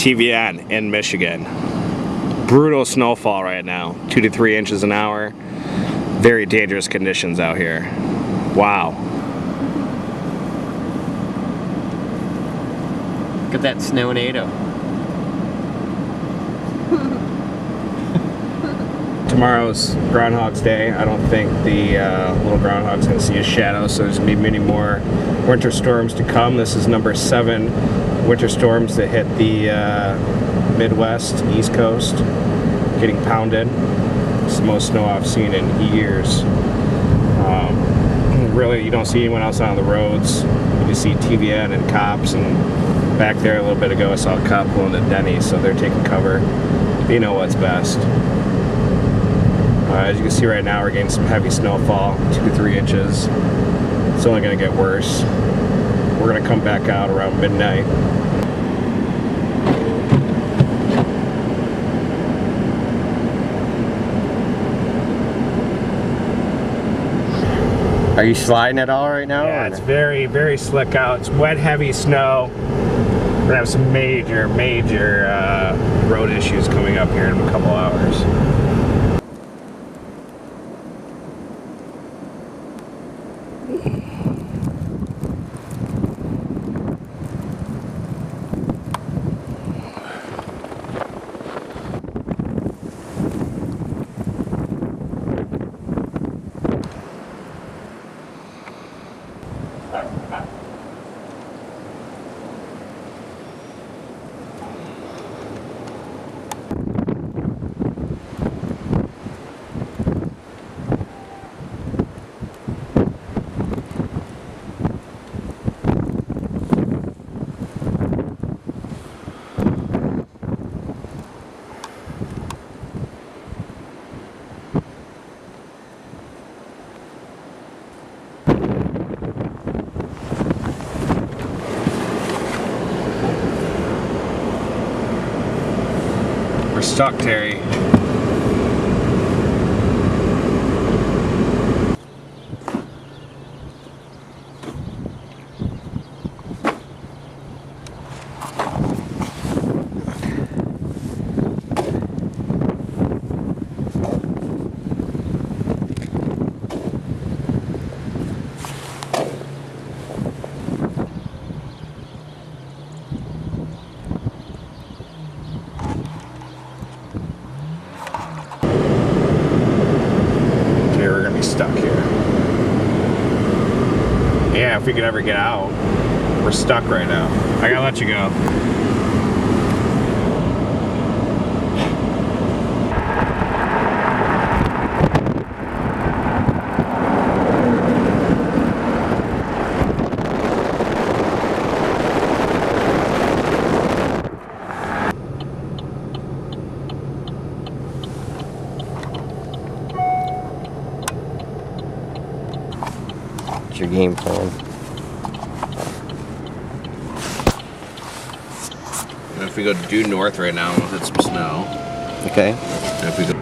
TVN in Michigan. Brutal snowfall right now, 2 to 3 inches an hour. Very dangerous conditions out here. Wow. Look at that snow-nado. Tomorrow's Groundhog's Day. I don't think the little groundhog's going to see a shadow, so there's going to be many more winter storms to come. This is number 7 winter storms that hit the Midwest, East Coast, getting pounded. It's the most snow I've seen in years. Really, you don't see anyone else on the roads. You just see TVN and cops, and back there a little bit ago I saw a cop pulling the Denny's, so they're taking cover. They know what's best. As you can see right now, we're getting some heavy snowfall, 2 to 3 inches. It's only going to get worse. We're going to come back out around midnight. Are you sliding at all right now? Yeah, it's very, very slick out. It's wet, heavy snow. We're going to have some major road issues coming up here in a couple hours. We're stuck, Terry. Stuck here. Yeah, if we could ever get out. We're stuck right now. I gotta let you go. What's your game plan? If we go due north right now, we'll hit some snow. Okay. And if we go